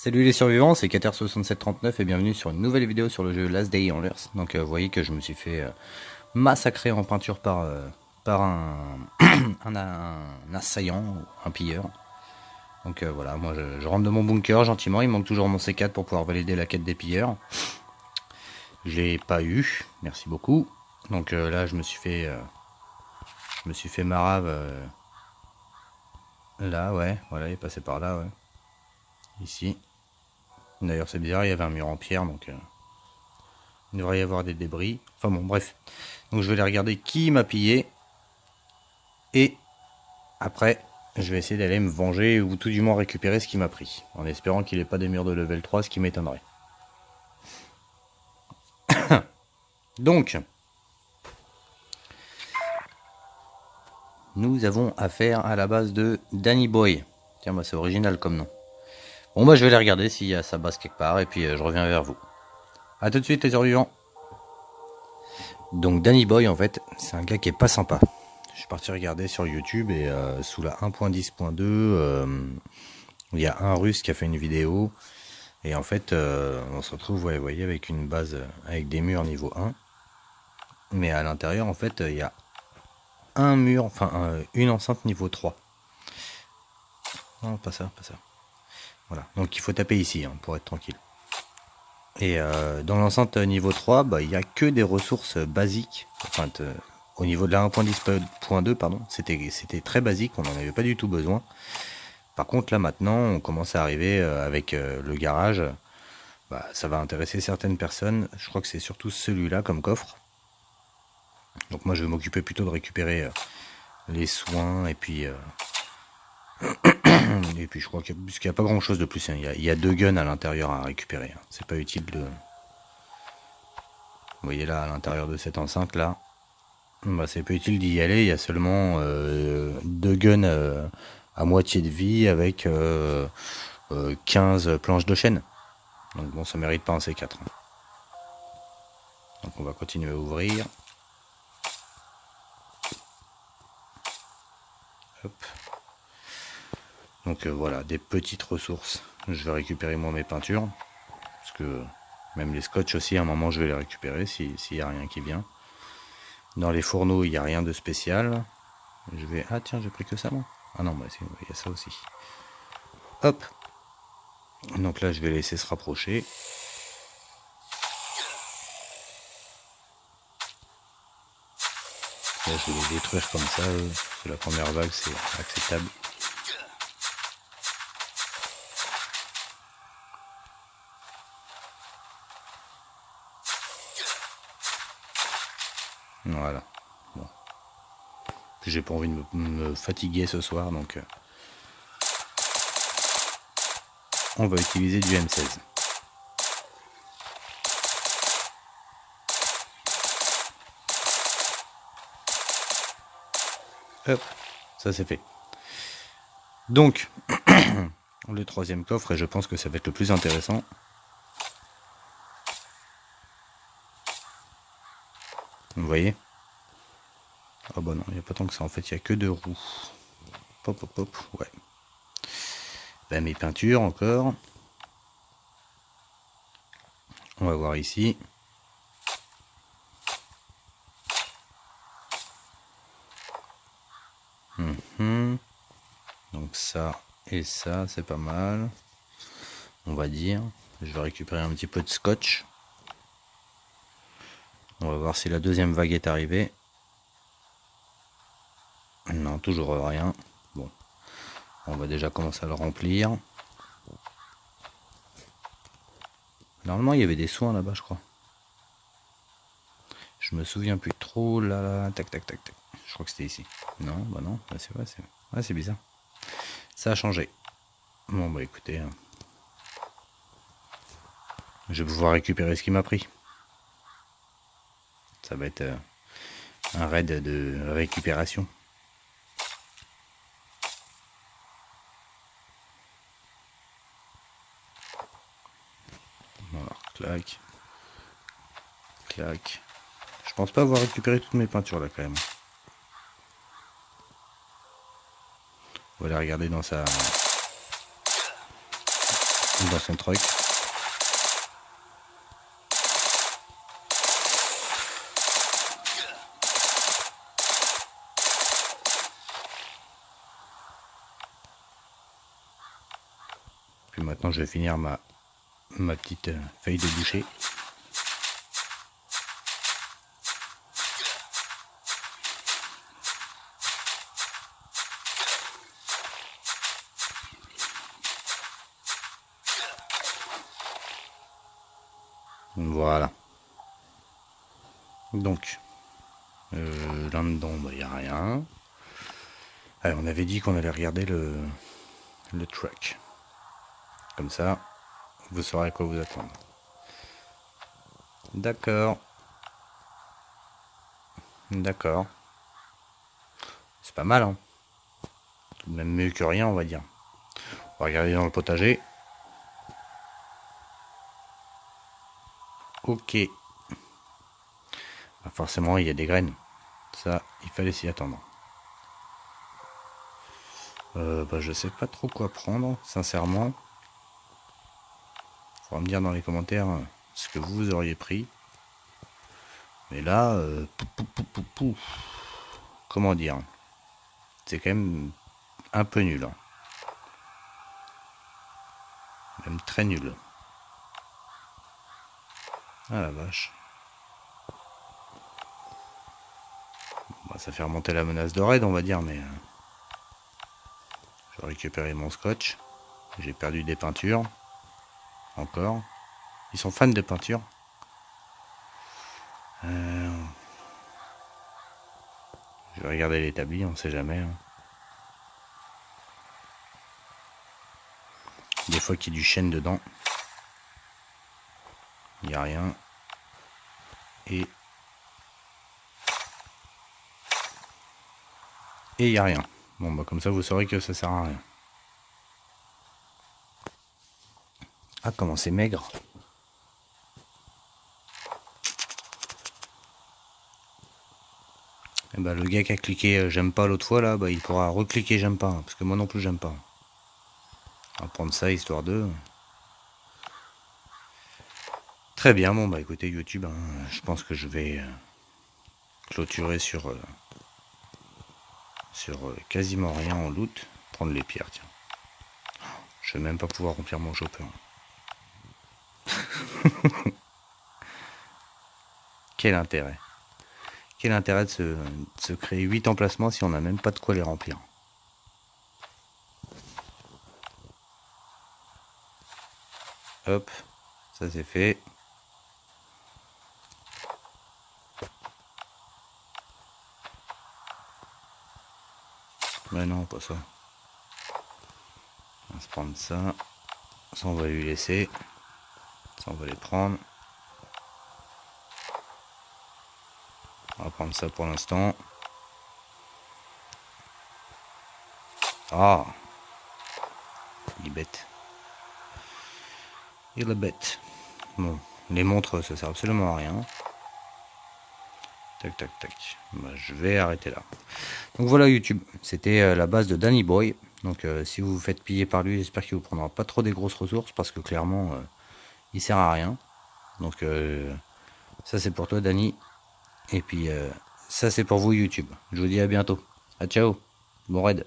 Salut les survivants, c'est Cater6739 et bienvenue sur une nouvelle vidéo sur le jeu Last Day on Earth. Donc vous voyez que je me suis fait massacrer en peinture par un assaillant, un pilleur. Donc voilà, moi je rentre de mon bunker gentiment, il me manque toujours mon C4 pour pouvoir valider la quête des pilleurs. Je l'ai pas eu, merci beaucoup. Donc là je me suis fait marave. Là ouais, voilà, il est passé par là, ouais. Ici. D'ailleurs c'est bizarre, il y avait un mur en pierre, donc il devrait y avoir des débris. Enfin bon, bref. Donc je vais aller regarder qui m'a pillé. Et après, je vais essayer d'aller me venger, ou tout du moins récupérer ce qui m'a pris. En espérant qu'il n'ait pas des murs de level 3, ce qui m'étonnerait. Donc, nous avons affaire à la base de Danny Boy. Tiens, bah c'est original comme nom. Bon bah je vais aller regarder s'il y a sa base quelque part, et puis je reviens vers vous. A tout de suite les survivants. Donc Danny Boy en fait, c'est un gars qui est pas sympa. Je suis parti regarder sur YouTube et sous la 1.10.2, il y a un russe qui a fait une vidéo. Et en fait, on se retrouve, vous voyez, avec une base avec des murs niveau 1. Mais à l'intérieur, en fait, il y a un mur, enfin une enceinte niveau 3. Non, pas ça, pas ça. Voilà, donc il faut taper ici hein, pour être tranquille. Et dans l'enceinte niveau 3, bah, il n'y a que des ressources basiques. Enfin, au niveau de la 1.10.2, pardon, c'était très basique, on n'en avait pas du tout besoin. Par contre, là maintenant, on commence à arriver avec le garage. Bah, ça va intéresser certaines personnes. Je crois que c'est surtout celui-là comme coffre. Donc moi, je vais m'occuper plutôt de récupérer les soins et puis... et puis je crois qu'il n'y a pas grand chose de plus. Hein. Il y a 2 guns à l'intérieur à récupérer. Hein. C'est pas utile de... Vous voyez là, à l'intérieur de cette enceinte là, bah, c'est pas utile d'y aller. Il y a seulement 2 guns à moitié de vie avec 15 planches de chaîne. Donc bon, ça mérite pas un C4. Hein. Donc on va continuer à ouvrir. Hop. Donc voilà, des petites ressources. Je vais récupérer moi mes peintures. Parce que même les scotch aussi, à un moment je vais les récupérer s'il n'y a rien qui vient. Dans les fourneaux, il n'y a rien de spécial. Je vais... Ah tiens, j'ai pris que ça moi. Ah non, bah, il y a ça aussi. Hop. Donc là, je vais laisser se rapprocher. Là, je vais les détruire comme ça. C'est la première vague, c'est acceptable. Voilà. Bon. Puis j'ai pas envie de me fatiguer ce soir, donc on va utiliser du M16. Hop, ça c'est fait. Donc, le troisième coffre, et je pense que ça va être le plus intéressant. Vous voyez? Ah bah non, il n'y a pas tant que ça, en fait, il n'y a que 2 roues. Pop, pop, pop, ouais. Ben, mes peintures encore. On va voir ici. Donc ça et ça, c'est pas mal. On va dire. Je vais récupérer un petit peu de scotch. On va voir si la deuxième vague est arrivée. Non, toujours rien. Bon. On va déjà commencer à le remplir. Normalement, il y avait des soins là-bas, je crois. Je me souviens plus trop. Là, tac, tac, tac, tac. Je crois que c'était ici. Non, bah non. Bah c'est vrai, c'est bizarre. Ça a changé. Bon, bah écoutez. Je vais pouvoir récupérer ce qui m'a pris. Ça va être un raid de récupération. Voilà, clac. Clac. Je pense pas avoir récupéré toutes mes peintures là quand même. On va aller regarder dans sa... dans son truc. Puis maintenant je vais finir ma petite feuille de boucher. Voilà. Donc, là-dedans, il n'y a rien. Allez, on avait dit qu'on allait regarder le truck. Comme ça, vous saurez à quoi vous attendre. D'accord. D'accord. C'est pas mal, hein. Même mieux que rien, on va dire. On va regarder dans le potager. Ok. Bah forcément, il y a des graines. Ça, il fallait s'y attendre. Bah, je sais pas trop quoi prendre, sincèrement. Faudra me dire dans les commentaires ce que vous auriez pris. Mais là, comment dire, c'est quand même un peu nul. Hein. Même très nul. Ah la vache. Bah, ça fait remonter la menace de raid, on va dire, mais je vais récupérer mon scotch. J'ai perdu des peintures. Encore. Ils sont fans de peinture. Je vais regarder l'établi, on sait jamais. Hein. Des fois qu'il y a du chêne dedans. Il n'y a rien. Et il n'y a rien. Bon bah comme ça vous saurez que ça sert à rien. Ah comment c'est maigre. Et bah le gars qui a cliqué j'aime pas l'autre fois là, bah il pourra recliquer j'aime pas. Parce que moi non plus j'aime pas. On va prendre ça histoire de... Très bien, bon bah écoutez YouTube, hein, je pense que je vais clôturer sur quasiment rien en loot. Prendre les pierres, tiens. Je vais même pas pouvoir remplir mon chopper. Quel intérêt. Quel intérêt de se créer 8 emplacements si on n'a même pas de quoi les remplir. Hop, ça c'est fait. Mais non, pas ça. On va se prendre ça. Ça on va lui laisser. Ça on va les prendre. On va prendre ça pour l'instant. Ah, il est bête. Il est bête. Bon, les montres ça sert absolument à rien. Tac tac tac. Bah, je vais arrêter là. Donc voilà YouTube, c'était la base de Danny Boy. Donc si vous vous faites piller par lui, j'espère qu'il vous prendra pas trop des grosses ressources parce que clairement il sert à rien. Donc ça c'est pour toi Danny. Et puis ça c'est pour vous YouTube. Je vous dis à bientôt. À ciao. Bon raid.